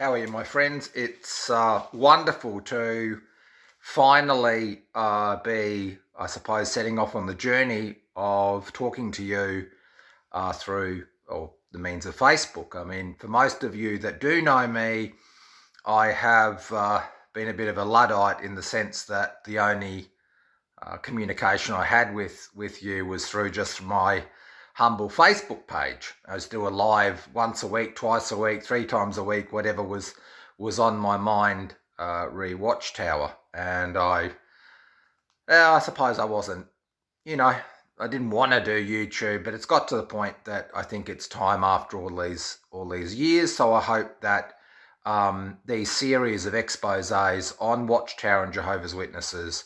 How are you, my friends? It's wonderful to finally be, I suppose, setting off on the journey of talking to you through the means of Facebook. I mean, for most of you that do know me, I have been a bit of a Luddite in the sense that the only communication I had with you was through just my humble Facebook page. I was do a live once a week, twice a week, 3 times a week, whatever was on my mind, Watchtower. And I suppose I wasn't, I didn't want to do YouTube, but it's got to the point that I think it's time after all these years. So I hope that these series of exposés on Watchtower and Jehovah's Witnesses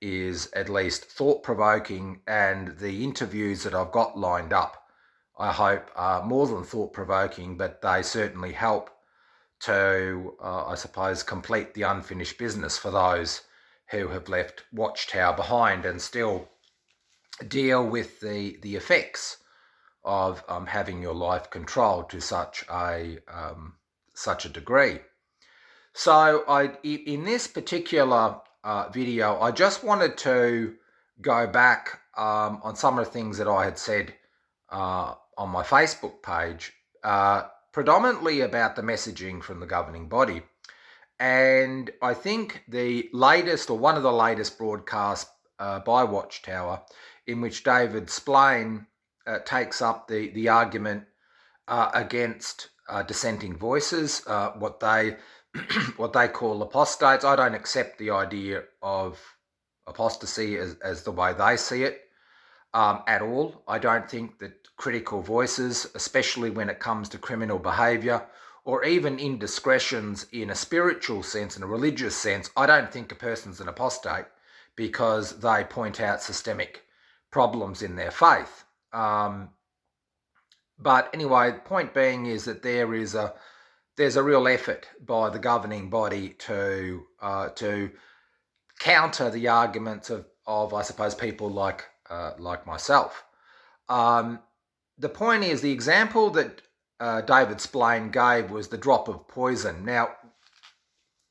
is at least thought-provoking, and the interviews that I've got lined up, I hope, are more than thought-provoking, but they certainly help to, I suppose, complete the unfinished business for those who have left Watchtower behind and still deal with the effects of having your life controlled to such a degree. So in this particular video, I just wanted to go back on some of the things that I had said on my Facebook page, predominantly about the messaging from the governing body. And I think the latest, or one of the latest broadcasts by Watchtower, in which David Splain takes up the argument against dissenting voices, what they call apostates. I don't accept the idea of apostasy as the way they see it at all. I don't think that critical voices, especially when it comes to criminal behaviour or even indiscretions in a spiritual sense, in a religious sense, I don't think a person's an apostate because they point out systemic problems in their faith. But anyway, the point being is that there's a real effort by the governing body to counter the arguments of I suppose people like myself. The point is, the example that David Splain gave was the drop of poison. Now,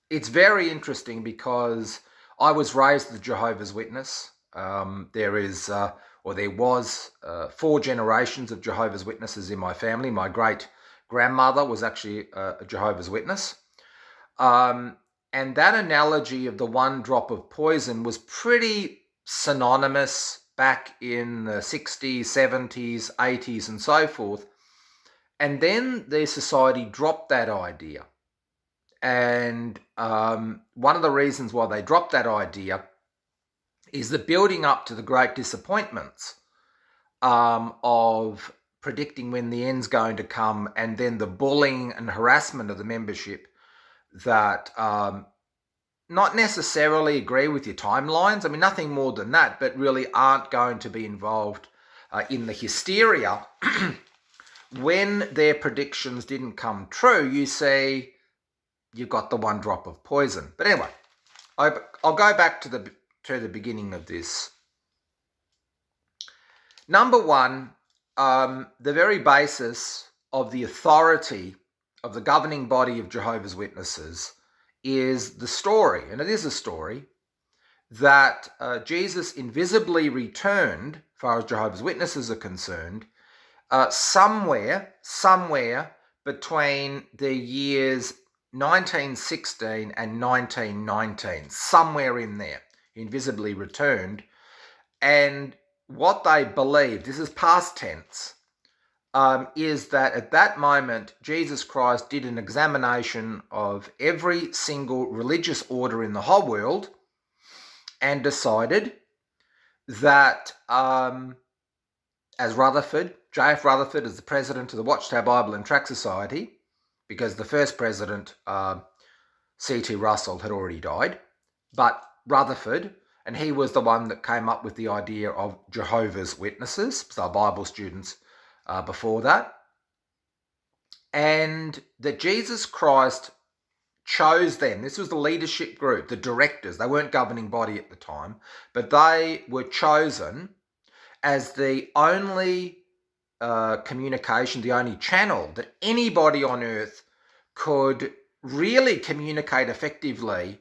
it's very interesting because I was raised as a Jehovah's Witness. There was 4 generations of Jehovah's Witnesses in my family. My great grandmother was actually a Jehovah's Witness. And that analogy of the one drop of poison was pretty synonymous back in the 60s, 70s, 80s, and so forth. And then the society dropped that idea. And one of the reasons why they dropped that idea is the building up to the great disappointments of predicting when the end's going to come, and then the bullying and harassment of the membership that not necessarily agree with your timelines. I mean, nothing more than that, but really aren't going to be involved in the hysteria. When their predictions didn't come true, you see, you've got the one drop of poison. But anyway, I'll go back to the beginning of this. Number one, the very basis of the authority of the governing body of Jehovah's Witnesses is the story, and it is a story, that Jesus invisibly returned, as far as Jehovah's Witnesses are concerned, somewhere between the years 1916 and 1919, somewhere in there, he invisibly returned. And what they believe, this is past tense, is that at that moment, Jesus Christ did an examination of every single religious order in the whole world and decided that as Rutherford, J.F. Rutherford, as the president of the Watchtower Bible and Tract Society, because the first president, C.T. Russell, had already died, but Rutherford, and he was the one that came up with the idea of Jehovah's Witnesses, so Bible students before that, and that Jesus Christ chose them. This was the leadership group, the directors. They weren't governing body at the time, but they were chosen as the only communication, the only channel that anybody on earth could really communicate effectively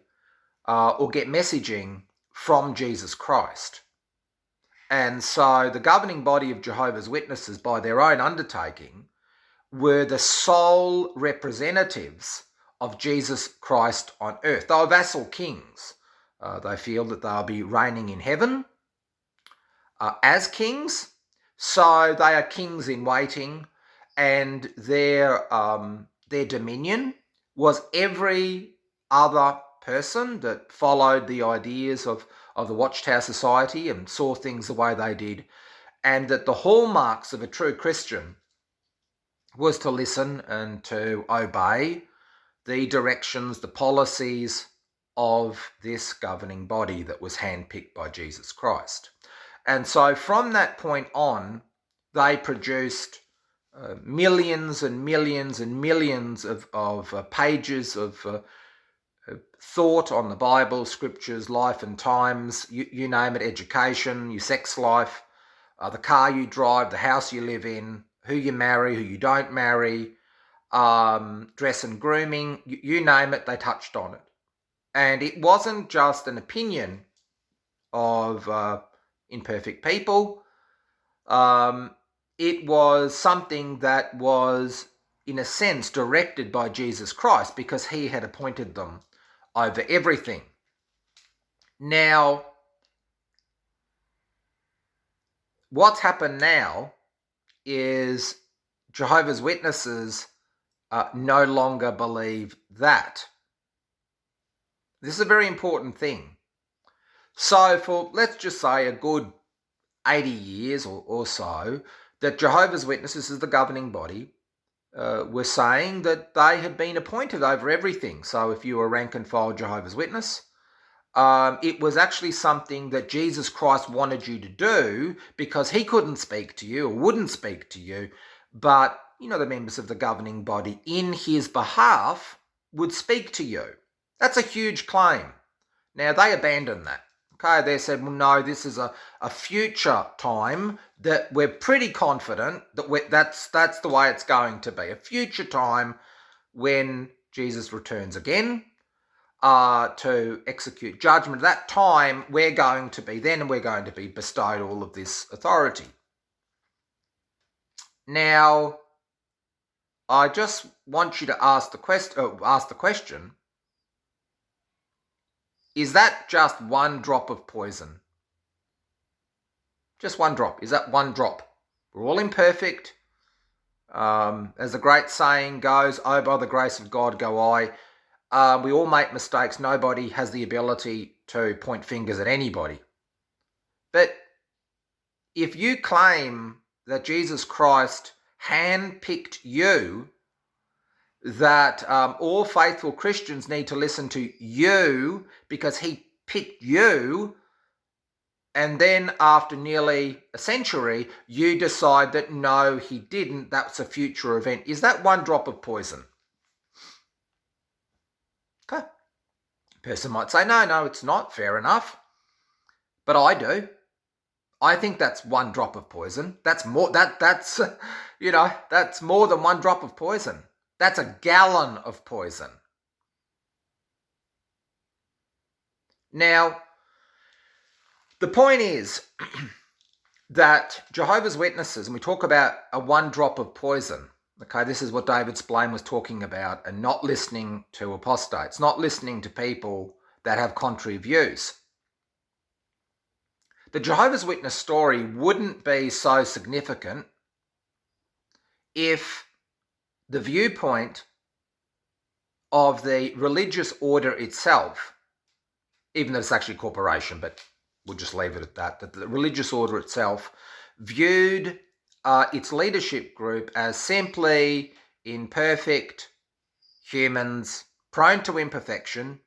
or get messaging from Jesus Christ. And so the governing body of Jehovah's Witnesses, by their own undertaking, were the sole representatives of Jesus Christ on earth. They were vassal kings. They feel that they'll be reigning in heaven as kings. So they are kings in waiting, and their dominion was every other person that followed the ideas of the Watchtower Society and saw things the way they did, and that the hallmarks of a true Christian was to listen and to obey the directions, the policies of this governing body that was handpicked by Jesus Christ. And so from that point on, they produced millions and millions and millions of pages of thought on the Bible, scriptures, life and times, you name it, education, your sex life, the car you drive, the house you live in, who you marry, who you don't marry, dress and grooming, you name it, they touched on it. And it wasn't just an opinion of imperfect people. It was something that was, in a sense, directed by Jesus Christ, because he had appointed them over everything. Now, what's happened now is Jehovah's Witnesses no longer believe that. This is a very important thing. So for, let's just say, a good 80 years or so, that Jehovah's Witnesses, as the governing body, were saying that they had been appointed over everything. So if you were a rank and file Jehovah's Witness, it was actually something that Jesus Christ wanted you to do, because he couldn't speak to you or wouldn't speak to you, but the members of the governing body in his behalf would speak to you. That's a huge claim. Now, they abandoned that. Okay, they said, well, no, this is a future time that we're pretty confident that that's the way it's going to be. A future time when Jesus returns again to execute judgment. At that time, we're going to be bestowed all of this authority. Now, I just want you to ask the question, is that just one drop of poison? Just one drop. Is that one drop? We're all imperfect. As the great saying goes, oh, by the grace of God go I. We all make mistakes. Nobody has the ability to point fingers at anybody. But if you claim that Jesus Christ handpicked you, that all faithful Christians need to listen to you because he picked you, and then after nearly a century, you decide that no, he didn't, that's a future event. Is that one drop of poison? Okay. A person might say, no, it's not. Fair enough. But I do. I think that's one drop of poison. That's more, that's more than one drop of poison. That's a gallon of poison. Now, the point is that Jehovah's Witnesses, and we talk about a one drop of poison, okay, this is what David Splane was talking about, and not listening to apostates, not listening to people that have contrary views. The Jehovah's Witness story wouldn't be so significant if the viewpoint of the religious order itself, even though it's actually a corporation, but we'll just leave it at that the religious order itself viewed its leadership group as simply imperfect humans, prone to imperfection,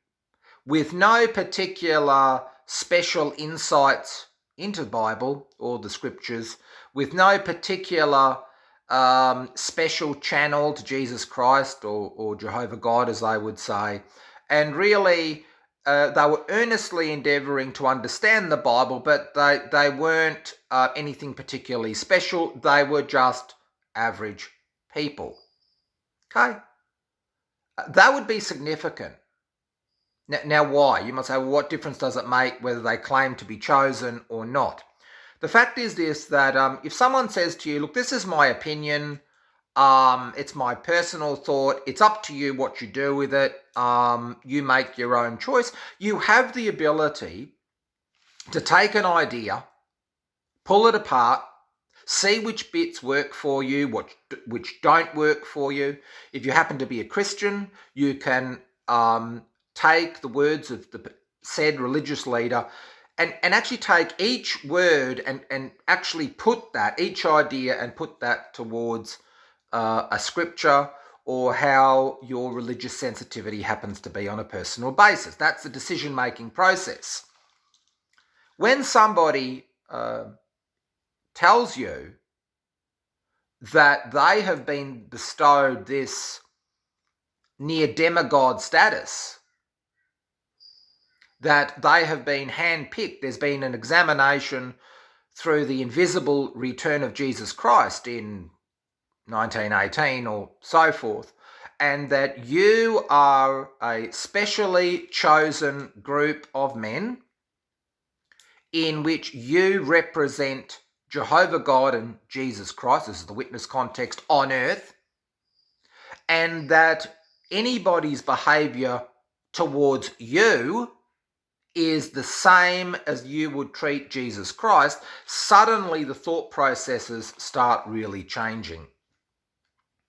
with no particular special insights into the Bible or the scriptures, with no particular special channel to Jesus Christ or Jehovah God, as they would say. And really, they were earnestly endeavouring to understand the Bible, but they weren't anything particularly special. They were just average people. Okay? That would be significant. Now, why? You might say, well, what difference does it make whether they claim to be chosen or not? The fact is this, that if someone says to you, look, this is my opinion, it's my personal thought, it's up to you what you do with it, you make your own choice, you have the ability to take an idea, pull it apart, see which bits work for you, which don't work for you. If you happen to be a Christian, you can take the words of the said religious leader and actually take each word and actually put that, each idea, and put that towards a scripture or how your religious sensitivity happens to be on a personal basis. That's the decision-making process. When somebody tells you that they have been bestowed this near demigod status, that they have been handpicked, there's been an examination through the invisible return of Jesus Christ in 1918 or so forth, and that you are a specially chosen group of men in which you represent Jehovah God and Jesus Christ, this is the witness context, on earth, and that anybody's behaviour towards you is the same as you would treat Jesus Christ, suddenly the thought processes start really changing.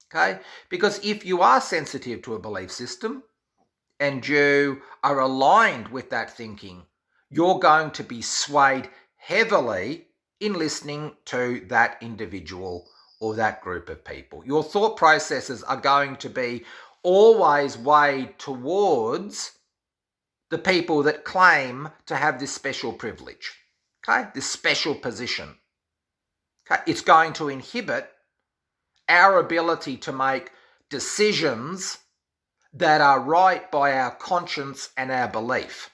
Okay? Because if you are sensitive to a belief system and you are aligned with that thinking, you're going to be swayed heavily in listening to that individual or that group of people. Your thought processes are going to be always weighed towards the people that claim to have this special privilege, okay, this special position. Okay? It's going to inhibit our ability to make decisions that are right by our conscience and our belief.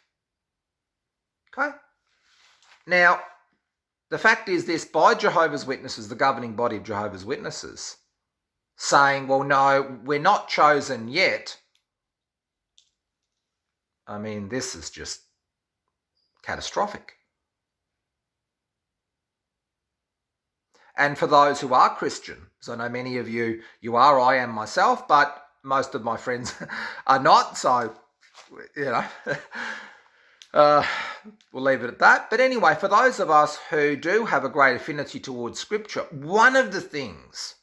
Okay? Now, the fact is this, by Jehovah's Witnesses, the governing body of Jehovah's Witnesses, saying, well, no, we're not chosen yet, I mean, this is just catastrophic. And for those who are Christian, so I know many of you are, I am myself, but most of my friends are not, so, you know, we'll leave it at that. But anyway, for those of us who do have a great affinity towards Scripture, one of the things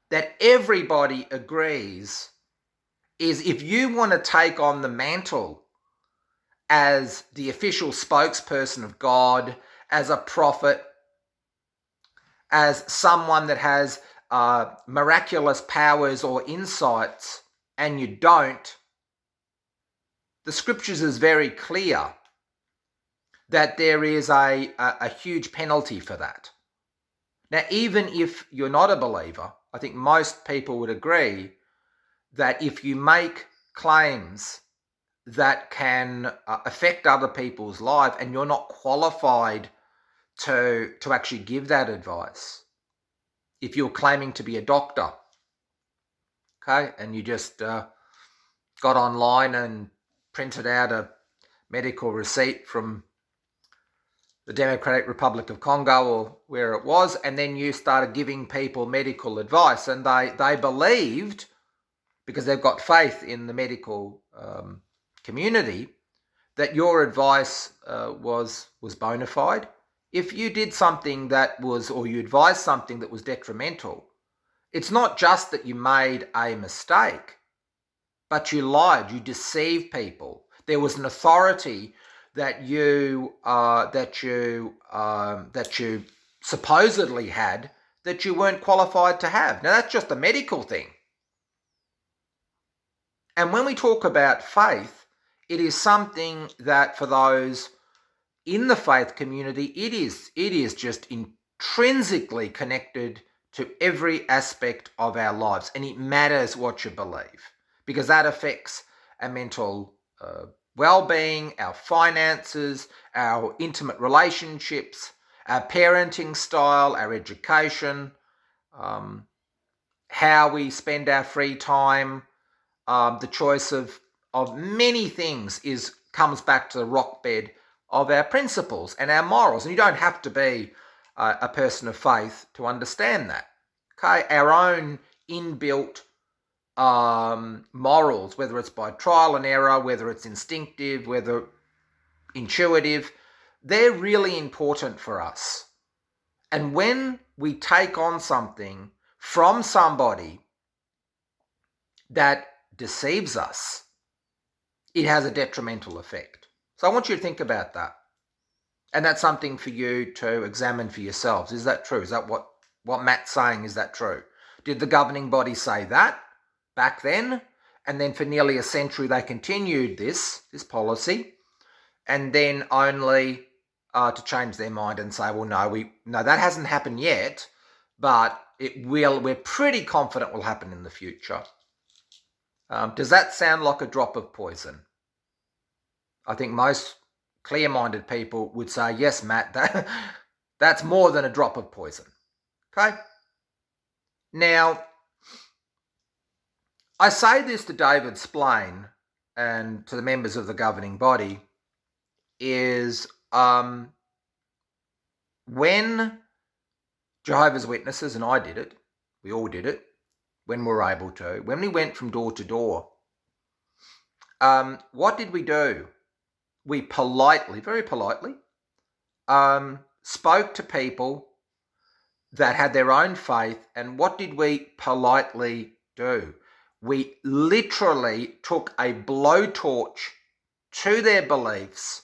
that everybody agrees is if you want to take on the mantle as the official spokesperson of God, as a prophet, as someone that has miraculous powers or insights, and you don't, the Scriptures is very clear that there is a huge penalty for that. Now, even if you're not a believer, I think most people would agree that if you make claims that can affect other people's life and you're not qualified to actually give that advice, if you're claiming to be a doctor, okay, and you just got online and printed out a medical receipt from the Democratic Republic of Congo or where it was, and then you started giving people medical advice, and they believed, because they've got faith in the medical community, that your advice was bona fide. If you did something that was, or you advised something that was detrimental, it's not just that you made a mistake, but you lied, you deceived people. There was an authority that you supposedly had that you weren't qualified to have. Now, that's just a medical thing. And when we talk about faith, it is something that for those in the faith community, it is just intrinsically connected to every aspect of our lives. And it matters what you believe, because that affects our mental well-being, our finances, our intimate relationships, our parenting style, our education, how we spend our free time, the choice of many things comes back to the rock bed of our principles and our morals. And you don't have to be a person of faith to understand that. Okay, our own inbuilt morals, whether it's by trial and error, whether it's instinctive, whether intuitive, they're really important for us. And when we take on something from somebody that deceives us, it has a detrimental effect. So I want you to think about that. And that's something for you to examine for yourselves. Is that true? Is that what Matt's saying? Is that true? Did the governing body say that back then? And then for nearly a century they continued this policy, and then only to change their mind and say, well, no, that hasn't happened yet, but it will. We're pretty confident will happen in the future. Does that sound like a drop of poison? I think most clear-minded people would say, yes, Matt, that's more than a drop of poison. Okay? Now, I say this to David Splain and to the members of the governing body is when Jehovah's Witnesses, and I did it, we all did it, when we were able to, when we went from door to door, what did we do? We politely, very politely, spoke to people that had their own faith, and what did we politely do? We literally took a blowtorch to their beliefs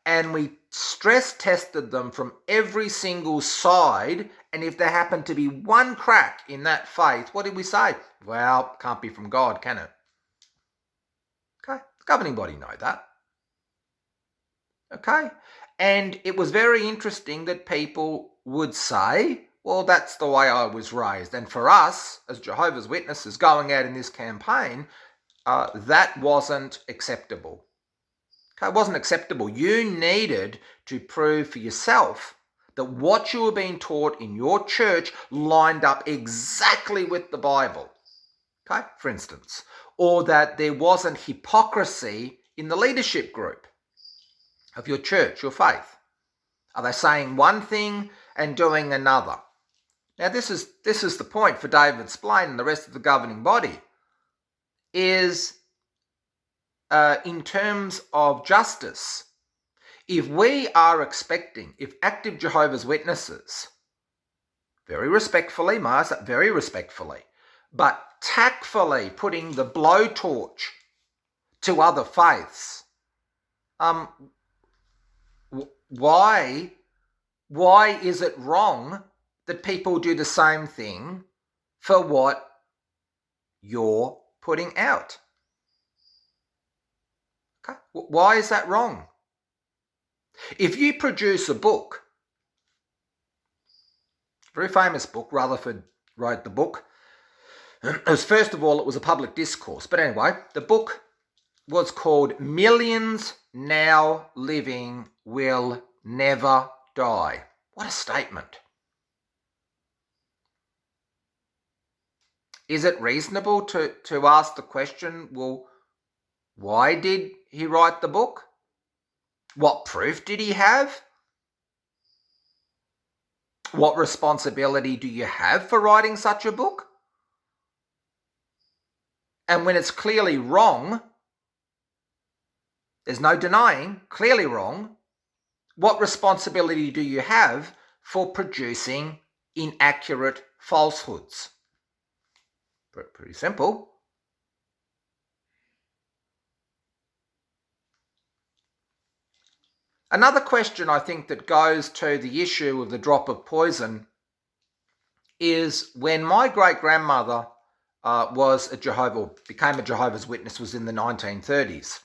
and we stress tested them from every single side, and if there happened to be one crack in that faith, what did we say? Well, can't be from God, can it? Okay, the governing body know that. Okay, and it was very interesting that people would say, well, that's the way I was raised. And for us, as Jehovah's Witnesses going out in this campaign, that wasn't acceptable. Okay, it wasn't acceptable. You needed to prove for yourself that what you were being taught in your church lined up exactly with the Bible. Okay, for instance, or that there wasn't hypocrisy in the leadership group of your church, your faith. Are they saying one thing and doing another? Now, this is the point for David Splain and the rest of the governing body, is in terms of justice. If we are expecting, if active Jehovah's Witnesses, very respectfully, very respectfully, but tactfully putting the blowtorch to other faiths, why is it wrong that people do the same thing for what you're putting out? Okay, why is that wrong? If you produce a book, very famous book, Rutherford wrote the book. It was, first of all, it was a public discourse. But anyway, the book was called Millions Now Living Will Never Die. What a statement. Is it reasonable to ask the question, well, why did he write the book? What proof did he have? What responsibility do you have for writing such a book? And when it's clearly wrong, there's no denying, clearly wrong, what responsibility do you have for producing inaccurate falsehoods? Pretty simple. Another question I think that goes to the issue of the drop of poison is when my great-grandmother became a Jehovah's Witness, was in the 1930s.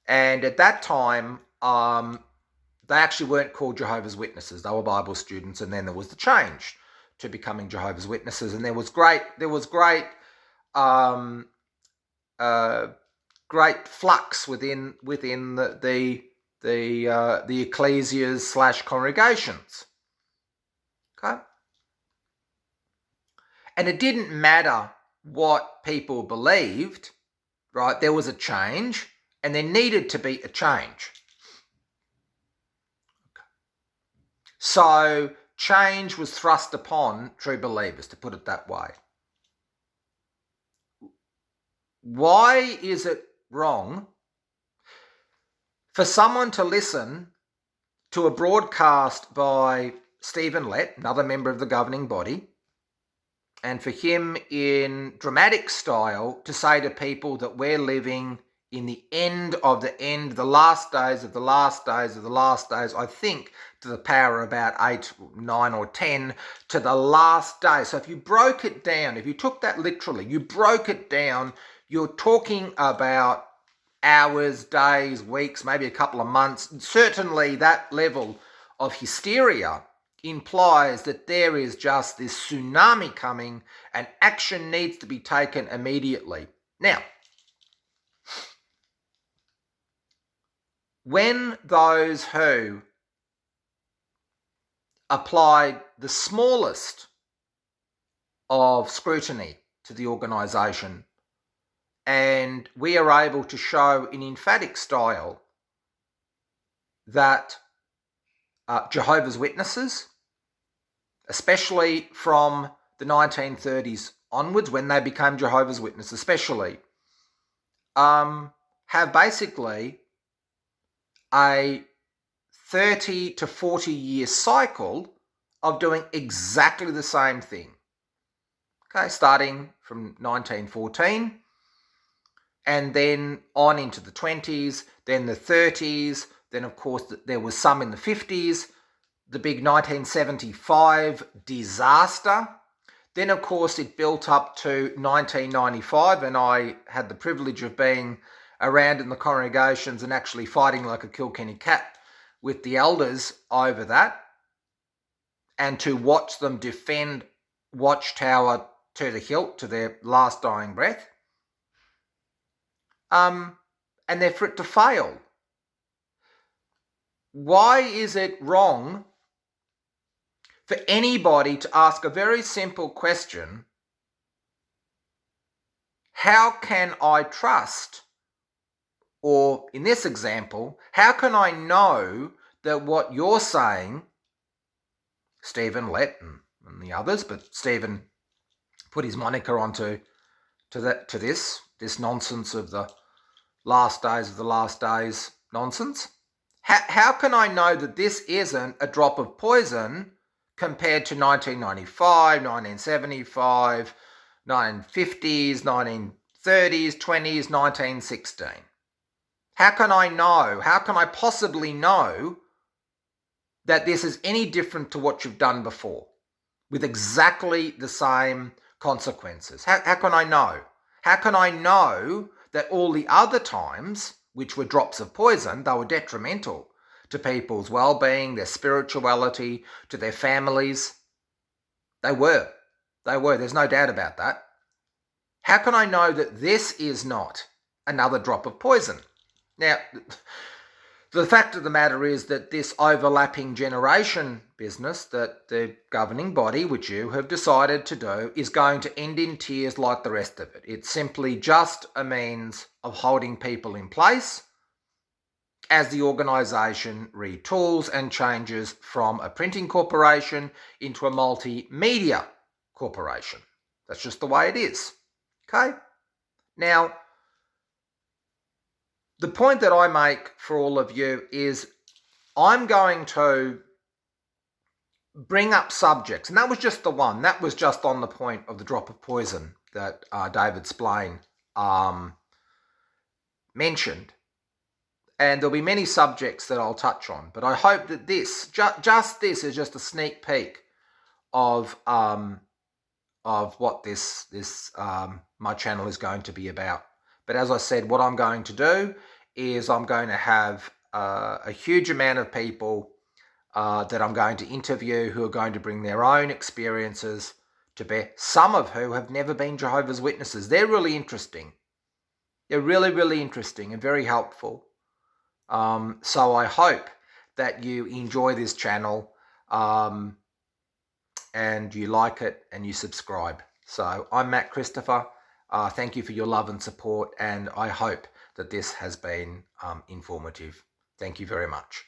And at that time, they actually weren't called Jehovah's Witnesses. They were Bible students, and then there was the change to becoming Jehovah's Witnesses. And there was great flux within the ecclesias / congregations. Okay? And it didn't matter what people believed. right? There was a change, and there needed to be a change. So change was thrust upon true believers, to put it that way. Why is it wrong for someone to listen to a broadcast by Stephen Lett, another member of the governing body, and for him in dramatic style to say to people that we're living in the end of the end, the last days of the last days of the last days, I think to the power of about 8, 9 or 10, to the last day. So if you broke it down, if you took that literally, you broke it down, you're talking about hours, days, weeks, maybe a couple of months. Certainly that level of hysteria implies that there is just this tsunami coming and action needs to be taken immediately. Now, when those who applied the smallest of scrutiny to the organisation, and we are able to show in emphatic style that Jehovah's Witnesses, especially from the 1930s onwards, when they became Jehovah's Witnesses especially, have basically a 30 to 40 year cycle of doing exactly the same thing. Okay, starting from 1914 and then on into the 20s, then the 30s, then of course there was some in the 50s, the big 1975 disaster. Then of course it built up to 1995, and I had the privilege of being around in the congregations and actually fighting like a Kilkenny cat with the elders over that, and to watch them defend Watchtower to the hilt, to their last dying breath, and then for it to fail. Why is it wrong for anybody to ask a very simple question? How can I trust? Or in this example, how can I know that what you're saying, Stephen Lett and the others, but Stephen put his moniker onto this nonsense of the last days of the last days nonsense. How can I know that this isn't a drop of poison compared to 1995, 1975, 1950s, 1930s, 20s, 1916? How can I know? How can I possibly know that this is any different to what you've done before with exactly the same consequences? How can I know? How can I know that all the other times, which were drops of poison, they were detrimental to people's well-being, their spirituality, to their families? They were. There's no doubt about that. How can I know that this is not another drop of poison? Now, the fact of the matter is that this overlapping generation business that the governing body, which you have decided to do, is going to end in tears like the rest of it. It's simply just a means of holding people in place as the organisation retools and changes from a printing corporation into a multimedia corporation. That's just the way it is. Okay? Now, the point that I make for all of you is I'm going to bring up subjects, and that was just the one. That was just on the point of the drop of poison that David Splain mentioned. And there'll be many subjects that I'll touch on, but I hope that this, just this, is just a sneak peek of what this my channel is going to be about. But as I said, what I'm going to do is I'm going to have a huge amount of people that I'm going to interview who are going to bring their own experiences to bear, some of who have never been Jehovah's Witnesses. They're really interesting. They're really, really interesting and very helpful. So I hope that you enjoy this channel and you like it and you subscribe. So I'm Matt Christopher. Thank you for your love and support, and I hope that this has been informative. Thank you very much.